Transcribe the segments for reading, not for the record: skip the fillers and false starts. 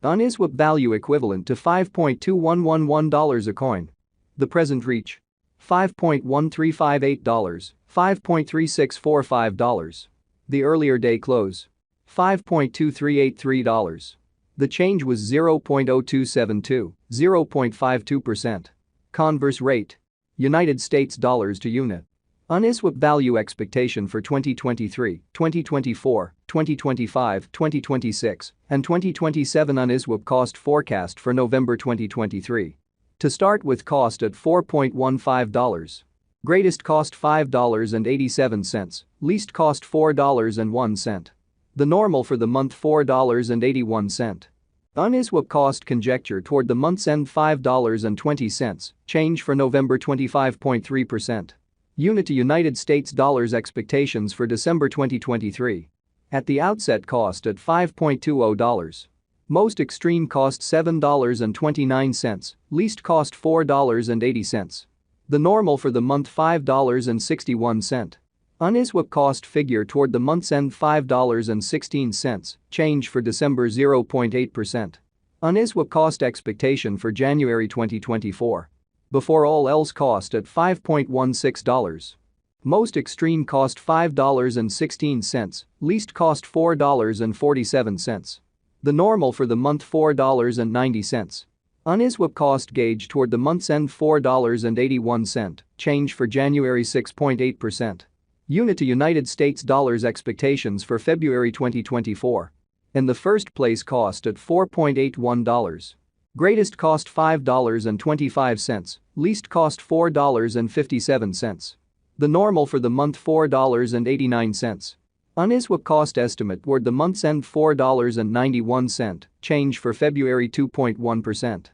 Uniswap value equivalent to $5.2111 a coin. The present reach: $5.1358, $5.3645. The earlier day close: $5.2383. The change was 0.0272, 0.52%. Converse rate: United States dollars to unit. Uniswap value expectation for 2023, 2024, 2025, 2026, and 2027. Uniswap cost forecast for November 2023. To start with, cost at $4.15. Greatest cost $5.87, least cost $4.01. The normal for the month $4.81. Uniswap cost conjecture toward the month's end $5.20, change for November 25.3%. Unit to United States dollars expectations for December 2023. At the outset, cost at $5.20. Most extreme cost $7.29, least cost $4.80. The normal for the month $5.61. Uniswap cost figure toward the month's end $5.16, change for December 0.8%. Uniswap cost expectation for January 2024. Before all else, cost at $5.16. Most extreme cost $5.16, least cost $4.47. The normal for the month $4.90. Uniswap cost gauge toward the month's end $4.81, change for January 6.8%. Unit to United States dollars expectations for February 2024. In the first place, cost at $4.81. Greatest cost $5.25, least cost $4.57. The normal for the month $4.89. Uniswap cost estimate toward the month's end $4.91, change for February 2.1%.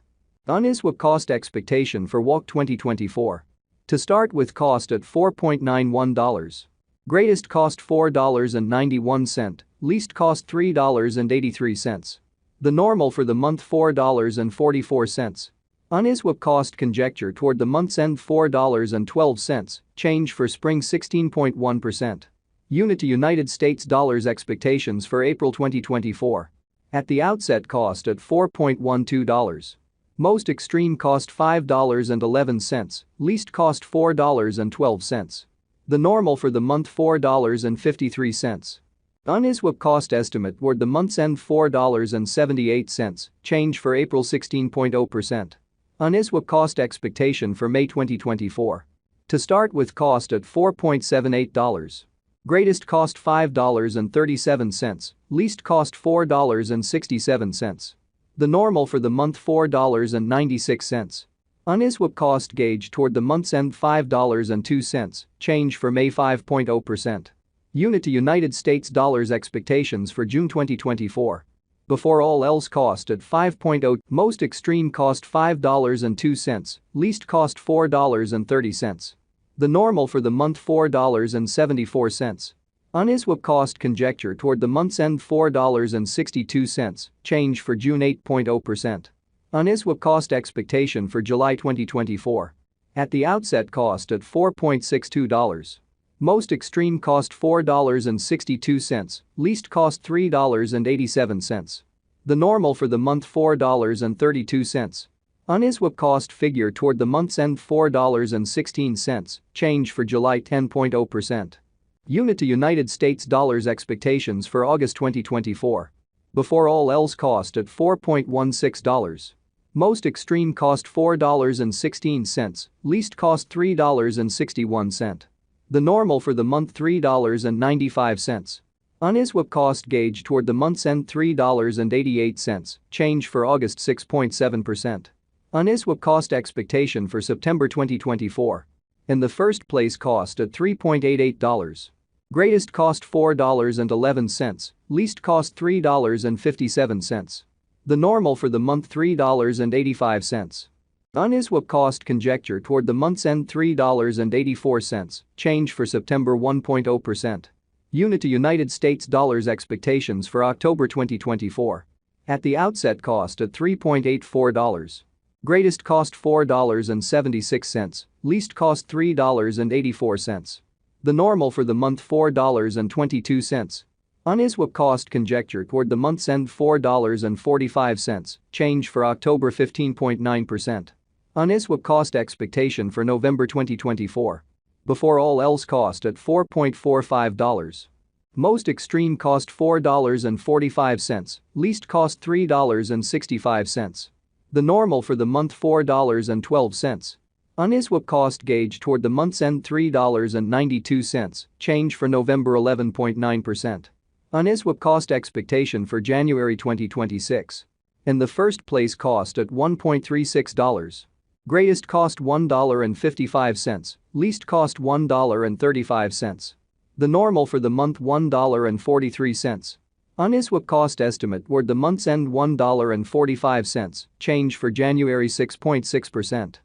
Uniswap cost expectation for WOC 2024. To start with, cost at $4.91. Greatest cost $4.91, least cost $3.83. The normal for the month $4.44. Uniswap cost conjecture toward the month's end $4.12, change for spring 16.1%. Unit to United States dollars expectations for April 2024. At the outset, cost at $4.12. Most extreme cost $5.11, least cost $4.12. The normal for the month $4.53. Uniswap cost estimate toward the month's end $4.78, change for April 16.0%. Uniswap cost expectation for May 2024. To start with, cost at $4.78. Greatest cost $5.37, least cost $4.67. The normal for the month $4.96. Uniswap cost gauge toward the month's end $5.02, change for May 5.0%. Unit to United States dollars expectations for June 2024. Before all else, cost at 5.0, most extreme cost $5.02, least cost $4.30. The normal for the month $4.74. Uniswap cost conjecture toward the month's end $4.62, change for June 8.0%. Uniswap cost expectation for July 2024. At the outset, cost at $4.62. Most extreme cost $4.62, least cost $3.87. The normal for the month $4.32. Uniswap cost figure toward the month's end $4.16, change for July 10.0%. Unit to United States dollars expectations for August 2024. Before all else, cost at $4.16. Most extreme cost $4.16, least cost $3.61. The normal for the month $3.95. Uniswap cost gauge toward the month's end $3.88, change for August 6.7%. Uniswap cost expectation for September 2024. In the first place, cost at $3.88. Greatest cost $4.11, least cost $3.57. The normal for the month $3.85. Uniswap cost conjecture toward the month's end $3.84, change for September 1.0%. Unit to United States dollars expectations for October 2024. At the outset, cost at $3.84. Greatest cost $4.76, least cost $3.84. The normal for the month $4.22. Uniswap cost conjecture toward the month's end $4.45, change for October 15.9%. Uniswap cost expectation for November 2024. Before all else cost at $4.45. Most extreme cost $4.45, least cost $3.65. The normal for the month $4.12. Uniswap cost gauge toward the month's end $3.92, change for November 11.9%. Uniswap cost expectation for January 2026. In the first place cost at $1.36. Greatest cost $1.55, least cost $1.35. The normal for the month $1.43. Uniswap cost estimate toward the month's end $1.45, change for January 6.6%.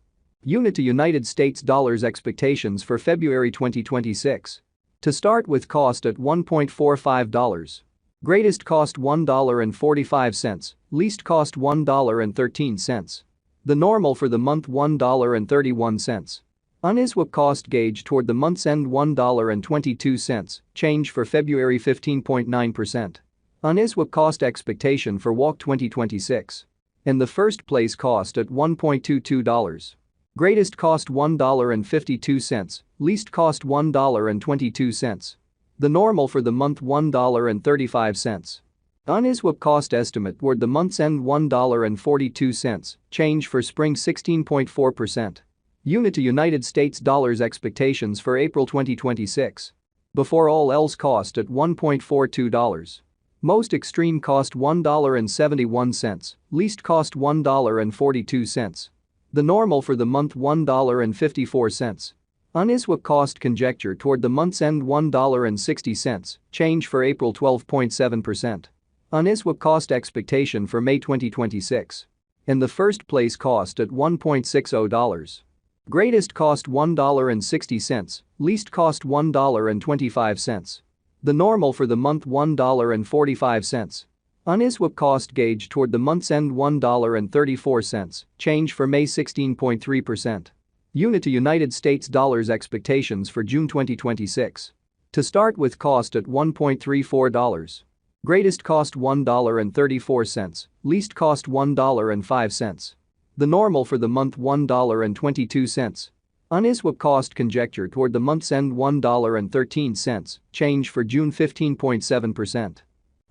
Unit to United States dollars expectations for February 2026. To start with cost at $1.45. Greatest cost $1.45, least cost $1.13. The normal for the month $1.31. Uniswap cost gauge toward the month's end $1.22, change for February 15.9%. Uniswap cost expectation for WAC 2026. In the first place cost at $1.22. Greatest cost $1.52, least cost $1.22. The normal for the month $1.35. Uniswap cost estimate toward the month's end $1.42, change for spring 16.4%. Unit to United States dollars expectations for April 2026. Before all else cost at $1.42. Most extreme cost $1.71, least cost $1.42. The normal for the month $1.54. Uniswap cost conjecture toward the month's end $1.60, change for April 12.7%. Uniswap cost expectation for May 2026. In the first place cost at $1.60. Greatest cost $1.60, least cost $1.25. The normal for the month $1.45. Uniswap cost gauge toward the month's end $1.34, change for May 16.3%. Unit to United States dollars expectations for June 2026. To start with cost at $1.34. Greatest cost $1.34, least cost $1.05. The normal for the month $1.22. Uniswap cost conjecture toward the month's end $1.13, change for June 15.7%.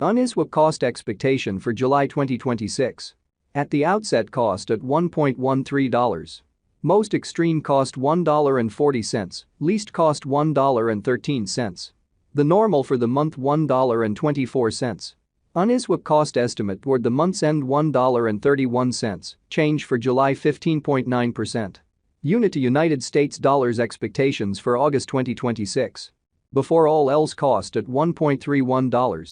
Uniswap cost expectation for July 2026. At the outset cost at $1.13. Most extreme cost $1.40, least cost $1.13. The normal for the month $1.24. Uniswap cost estimate toward the month's end $1.31, change for July 15.9%. Unit to United States dollars expectations for August 2026. Before all else cost at $1.31.